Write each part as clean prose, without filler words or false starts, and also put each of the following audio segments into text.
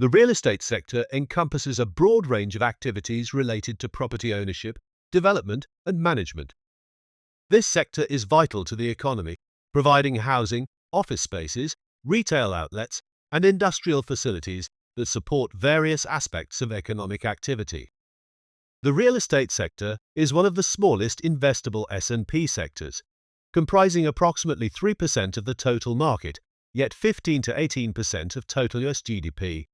The real estate sector encompasses a broad range of activities related to property ownership, development, and management. This sector is vital to the economy, providing housing, office spaces, retail outlets, and industrial facilities that support various aspects of economic activity. The real estate sector is one of the smallest investable S&P sectors, comprising approximately 3% of the total market, yet 15 to 18% of total US GDP.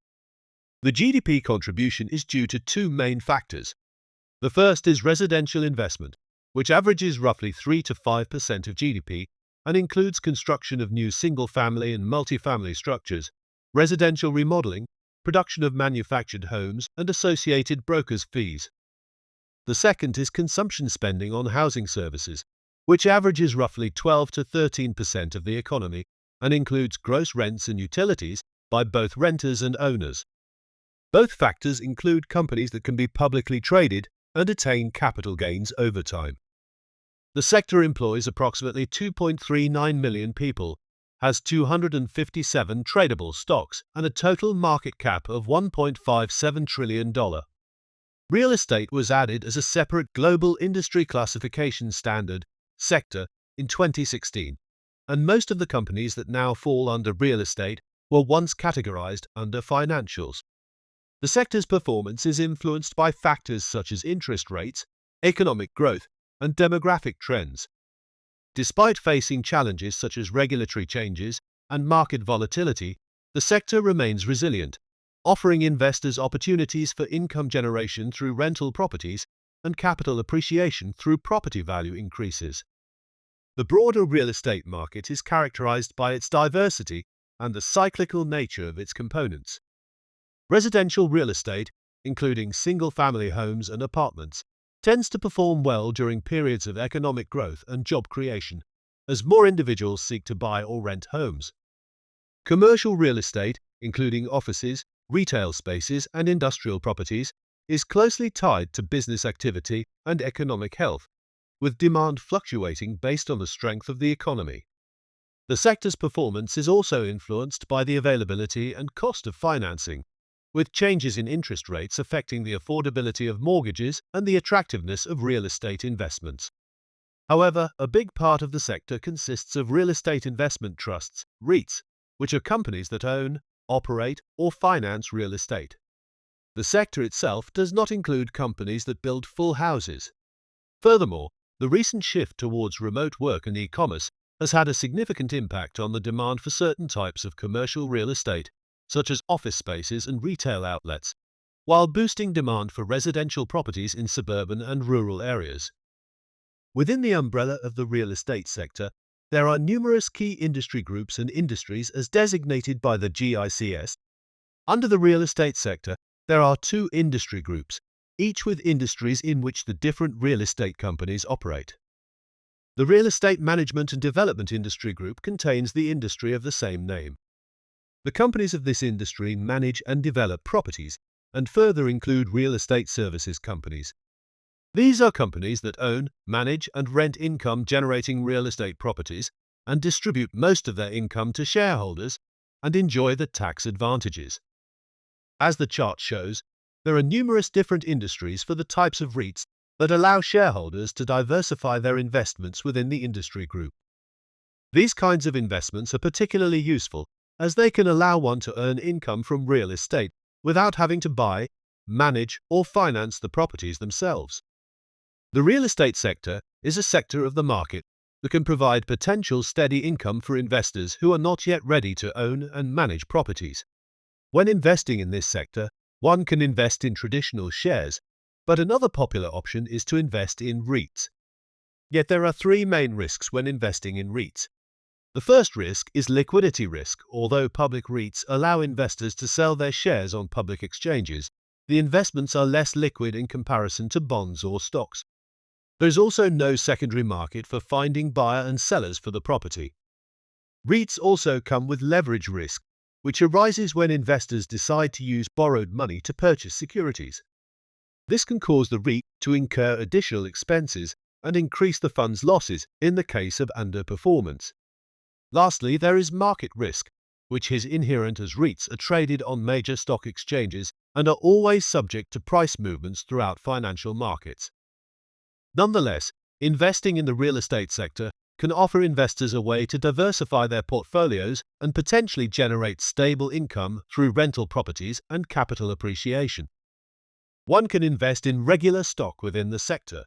The GDP contribution is due to two main factors. The first is residential investment, which averages roughly 3 to 5% of GDP and includes construction of new single-family and multi-family structures, residential remodeling, production of manufactured homes, and associated brokers' fees. The second is consumption spending on housing services, which averages roughly 12 to 13% of the economy and includes gross rents and utilities by both renters and owners. Both factors include companies that can be publicly traded and attain capital gains over time. The sector employs approximately 2.39 million people, has 257 tradable stocks, and a total market cap of $1.57 trillion. Real estate was added as a separate global industry classification standard sector in 2016, and most of the companies that now fall under real estate were once categorized under financials. The sector's performance is influenced by factors such as interest rates, economic growth, and demographic trends. Despite facing challenges such as regulatory changes and market volatility, the sector remains resilient, offering investors opportunities for income generation through rental properties and capital appreciation through property value increases. The broader real estate market is characterized by its diversity and the cyclical nature of its components. Residential real estate, including single-family homes and apartments, tends to perform well during periods of economic growth and job creation, as more individuals seek to buy or rent homes. Commercial real estate, including offices, retail spaces, and industrial properties, is closely tied to business activity and economic health, with demand fluctuating based on the strength of the economy. The sector's performance is also influenced by the availability and cost of financing, with changes in interest rates affecting the affordability of mortgages and the attractiveness of real estate investments. However, a big part of the sector consists of real estate investment trusts, REITs, which are companies that own, operate, or finance real estate. The sector itself does not include companies that build full houses. Furthermore, the recent shift towards remote work and e-commerce has had a significant impact on the demand for certain types of commercial real estate, such as office spaces and retail outlets, while boosting demand for residential properties in suburban and rural areas. Within the umbrella of the real estate sector, there are numerous key industry groups and industries as designated by the GICS. Under the real estate sector, there are two industry groups, each with industries in which the different real estate companies operate. The Real Estate Management and Development Industry Group contains the industry of the same name. The companies of this industry manage and develop properties and further include real estate services companies. These are companies that own, manage, and rent income-generating real estate properties and distribute most of their income to shareholders and enjoy the tax advantages. As the chart shows, there are numerous different industries for the types of REITs that allow shareholders to diversify their investments within the industry group. These kinds of investments are particularly useful as they can allow one to earn income from real estate without having to buy, manage, or finance the properties themselves. The real estate sector is a sector of the market that can provide potential steady income for investors who are not yet ready to own and manage properties. When investing in this sector, one can invest in traditional shares, but another popular option is to invest in REITs. Yet there are three main risks when investing in REITs. The first risk is liquidity risk. Although public REITs allow investors to sell their shares on public exchanges, the investments are less liquid in comparison to bonds or stocks. There is also no secondary market for finding buyer and sellers for the property. REITs also come with leverage risk, which arises when investors decide to use borrowed money to purchase securities. This can cause the REIT to incur additional expenses and increase the fund's losses in the case of underperformance. Lastly, there is market risk, which is inherent as REITs are traded on major stock exchanges and are always subject to price movements throughout financial markets. Nonetheless, investing in the real estate sector can offer investors a way to diversify their portfolios and potentially generate stable income through rental properties and capital appreciation. One can invest in regular stock within the sector,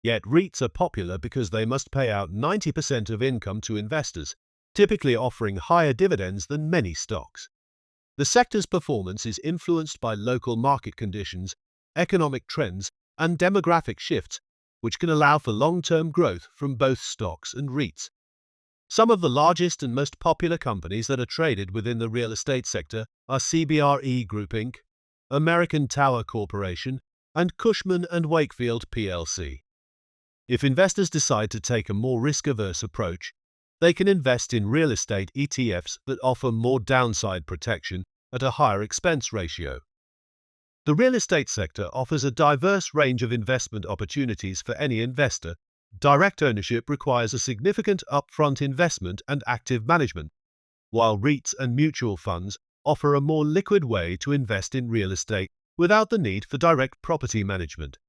yet REITs are popular because they must pay out 90% of income to investors, typically offering higher dividends than many stocks. The sector's performance is influenced by local market conditions, economic trends, and demographic shifts, which can allow for long-term growth from both stocks and REITs. Some of the largest and most popular companies that are traded within the real estate sector are CBRE Group Inc., American Tower Corporation, and Cushman & Wakefield plc. If investors decide to take a more risk-averse approach, they can invest in real estate ETFs that offer more downside protection at a higher expense ratio. The real estate sector offers a diverse range of investment opportunities for any investor. Direct ownership requires a significant upfront investment and active management, while REITs and mutual funds offer a more liquid way to invest in real estate without the need for direct property management.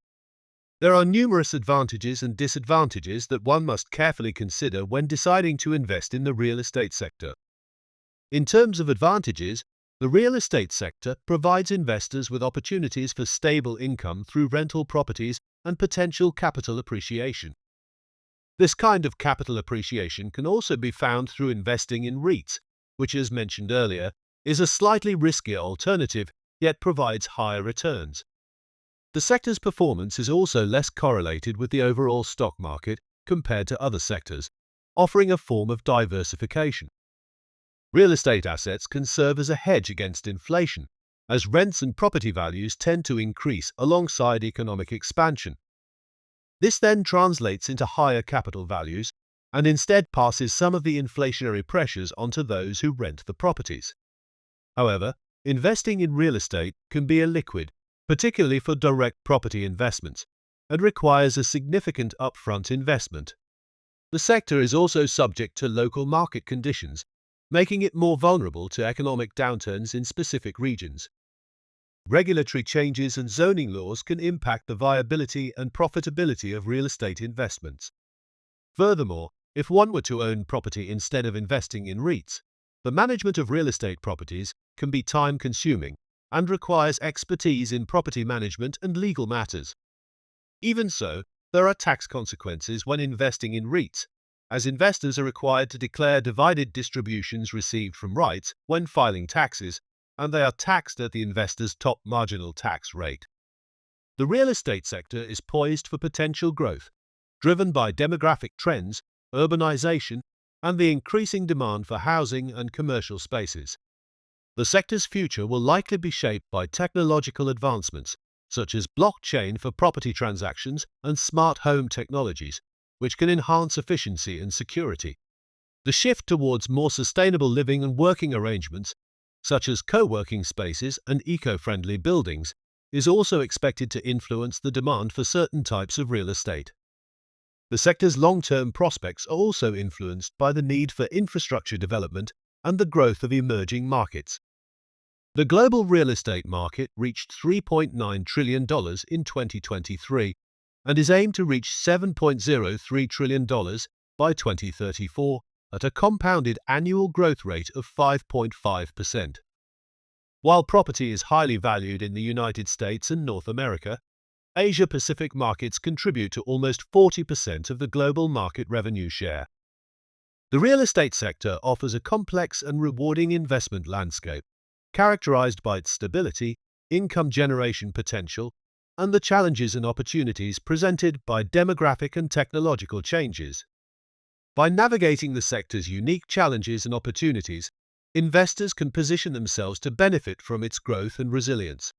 There are numerous advantages and disadvantages that one must carefully consider when deciding to invest in the real estate sector. In terms of advantages, the real estate sector provides investors with opportunities for stable income through rental properties and potential capital appreciation. This kind of capital appreciation can also be found through investing in REITs, which, as mentioned earlier, is a slightly riskier alternative, yet provides higher returns. The sector's performance is also less correlated with the overall stock market compared to other sectors, offering a form of diversification. Real estate assets can serve as a hedge against inflation, as rents and property values tend to increase alongside economic expansion. This then translates into higher capital values and instead passes some of the inflationary pressures onto those who rent the properties. However, investing in real estate can be illiquid, particularly for direct property investments, and requires a significant upfront investment. The sector is also subject to local market conditions, making it more vulnerable to economic downturns in specific regions. Regulatory changes and zoning laws can impact the viability and profitability of real estate investments. Furthermore, if one were to own property instead of investing in REITs, the management of real estate properties can be time-consuming and requires expertise in property management and legal matters. Even so, there are tax consequences when investing in REITs, as investors are required to declare divided distributions received from REITs when filing taxes, and they are taxed at the investor's top marginal tax rate. The real estate sector is poised for potential growth, driven by demographic trends, urbanization, and the increasing demand for housing and commercial spaces. The sector's future will likely be shaped by technological advancements, such as blockchain for property transactions and smart home technologies, which can enhance efficiency and security. The shift towards more sustainable living and working arrangements, such as co-working spaces and eco-friendly buildings, is also expected to influence the demand for certain types of real estate. The sector's long-term prospects are also influenced by the need for infrastructure development and the growth of emerging markets. The global real estate market reached $3.9 trillion in 2023 and is aimed to reach $7.03 trillion by 2034 at a compounded annual growth rate of 5.5%. While property is highly valued in the United States and North America, Asia-Pacific markets contribute to almost 40% of the global market revenue share. The real estate sector offers a complex and rewarding investment landscape, characterized by its stability, income generation potential, and the challenges and opportunities presented by demographic and technological changes. By navigating the sector's unique challenges and opportunities, investors can position themselves to benefit from its growth and resilience.